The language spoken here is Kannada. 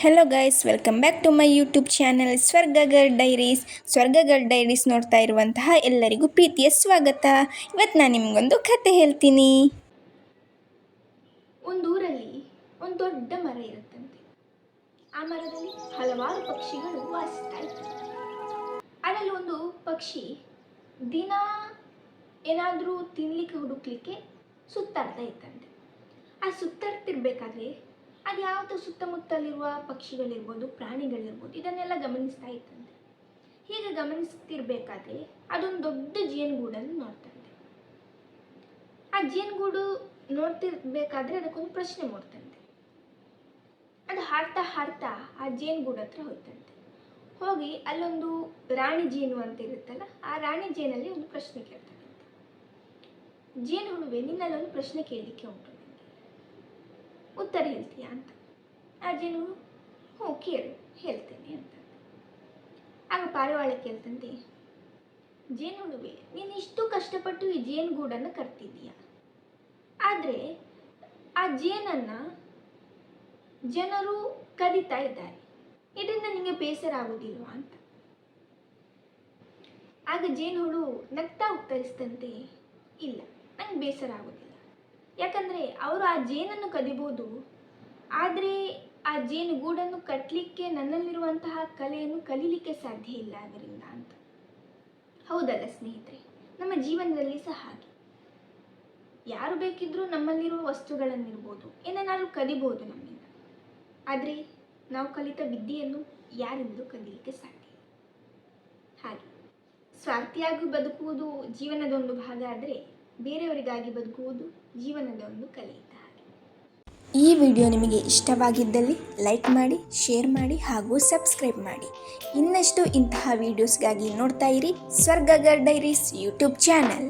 Hello guys, welcome back to my YouTube channel ಸ್ವರ್ಗಗರ್ ಡೈರೀಸ್ ನೋಡ್ತಾ ಇರುವಂತಹ ಎಲ್ಲರಿಗೂ ಪ್ರೀತಿಯ ಸ್ವಾಗತ. ಇವತ್ತು ನಾನು ನಿಮಗೊಂದು ಕತೆ ಹೇಳ್ತೀನಿ. ಒಂದೂರಲ್ಲಿ ಒಂದು ದೊಡ್ಡ ಮರ ಇರುತ್ತಂತೆ. ಆ ಮರದಲ್ಲಿ ಹಲವಾರು ಪಕ್ಷಿಗಳು ವಾಸಿಸ್ತಾ ಇರ್ತವೆ. ಅದರಲ್ಲಿ ಒಂದು ಪಕ್ಷಿ ದಿನ ಏನಾದರೂ ತಿನ್ಲಿಕ್ಕೆ ಹುಡುಕ್ಲಿಕ್ಕೆ ಸುತ್ತಾಡ್ತಾ ಇತ್ತಂತೆ. ಆ ಸುತ್ತಾಡ್ತಿರ್ಬೇಕಾದ್ರೆ ಅದು ಯಾವುದು ಸುತ್ತಮುತ್ತಲಿರುವ ಪಕ್ಷಿಗಳಿರ್ಬೋದು, ಪ್ರಾಣಿಗಳಿರ್ಬೋದು, ಇದನ್ನೆಲ್ಲ ಗಮನಿಸ್ತಾ ಇತ್ತಂತೆ. ಹೀಗೆ ಗಮನಿಸ್ತಿರ್ಬೇಕಾದ್ರೆ ಅದೊಂದು ದೊಡ್ಡ ಜೇನುಗೂಡನ್ನು ನೋಡ್ತಾ ಇದೆ. ಆ ಜೇನುಗೂಡು ನೋಡ್ತಿರ್ಬೇಕಾದ್ರೆ ಅದಕ್ಕೊಂದು ಪ್ರಶ್ನೆ ಮೂಡ್ತಂತೆ. ಅದು ಹಾಡ್ತಾ ಹಾಡ್ತಾ ಆ ಜೇನುಗೂಡು ಹತ್ರ ಹೋಯ್ತಂತೆ. ಹೋಗಿ ಅಲ್ಲೊಂದು ರಾಣಿ ಜೇನು ಅಂತ ಇರುತ್ತಲ್ಲ, ಆ ರಾಣಿ ಜೇನಲ್ಲಿ ಒಂದು ಪ್ರಶ್ನೆ ಕೇಳ್ತಾನಂತೆ. ಜೇನು ಹುಳುವೆ, ನಿನ್ನಲ್ಲೊಂದು ಪ್ರಶ್ನೆ ಕೇಳಲಿಕ್ಕೆ ಉಂಟು, ಉತ್ತರ ಹೇಳ್ತೀಯಾ ಅಂತ. ಆ ಜೇನು ಹ್ಞೂ ಕೇಳು, ಹೇಳ್ತೇನೆ ಅಂತ. ಆಗ ಪಾರಿವಾಳ ಕೇಳ್ತಂತೆ, ಜೇನು ಹುಳುವೆ, ನೀನು ಇಷ್ಟು ಕಷ್ಟಪಟ್ಟು ಈ ಜೇನುಗೂಡನ್ನು ಕಟ್ತಿದ್ದೀಯ, ಆದರೆ ಆ ಜೇನನ್ನು ಜನರು ಕದೀತಾ ಇದ್ದಾರೆ, ಇದರಿಂದ ನಿಮಗೆ ಬೇಸರ ಆಗೋದಿಲ್ವಾ ಅಂತ. ಆಗ ಜೇನು ಹುಳು ನಗ್ತಾ ಉತ್ತರಿಸ್ತಂತೆ, ಇಲ್ಲ, ನಂಗೆ ಬೇಸರ ಆಗೋದಿಲ್ಲ. ಯಾಕಂದರೆ ಅವರು ಆ ಜೇನನ್ನು ಕದಿಬೋದು, ಆದರೆ ಆ ಜೇನುಗೂಡನ್ನು ಕಟ್ಟಲಿಕ್ಕೆ ನನ್ನಲ್ಲಿರುವಂತಹ ಕಲೆಯನ್ನು ಕಲೀಲಿಕ್ಕೆ ಸಾಧ್ಯ ಇಲ್ಲ ಅದರಿಂದ ಅಂತ. ಹೌದಲ್ಲ ಸ್ನೇಹಿತರೆ, ನಮ್ಮ ಜೀವನದಲ್ಲಿ ಸಹ ಹಾಗೆ ಯಾರು ಬೇಕಿದ್ರೂ ನಮ್ಮಲ್ಲಿರುವ ವಸ್ತುಗಳನ್ನಿರ್ಬೋದು, ಏನನ್ನಾದ್ರೂ ಕದಿಬೋದು ನಮ್ಮಿಂದ, ಆದರೆ ನಾವು ಕಲಿತ ವಿದ್ಯೆಯನ್ನು ಯಾರಿಂದಲೂ ಕಲೀಲಿಕ್ಕೆ ಸಾಧ್ಯ ಇಲ್ಲ. ಹಾಗೆ ಸ್ವಾರ್ಥಿಯಾಗಿ ಬದುಕುವುದು ಜೀವನದ ಒಂದು ಭಾಗ, ಆದರೆ ಬೇರೆಯವರಿಗಾಗಿ ಬದುಕುವುದು ಜೀವನದ ಒಂದು ಕಲೆ. ಈ ವಿಡಿಯೋ ನಿಮಗೆ ಇಷ್ಟವಾಗಿದ್ದಲ್ಲಿ ಲೈಕ್ ಮಾಡಿ, ಶೇರ್ ಮಾಡಿ ಹಾಗೂ ಸಬ್ಸ್ಕ್ರೈಬ್ ಮಾಡಿ. ಇನ್ನಷ್ಟು ಇಂತಹ ವಿಡಿಯೋಸ್ಗಾಗಿ ನೋಡ್ತಾ ಇರಿ ಸ್ವರ್ಗಗರ್ ಡೈರೀಸ್ ಯೂಟ್ಯೂಬ್ ಚಾನಲ್.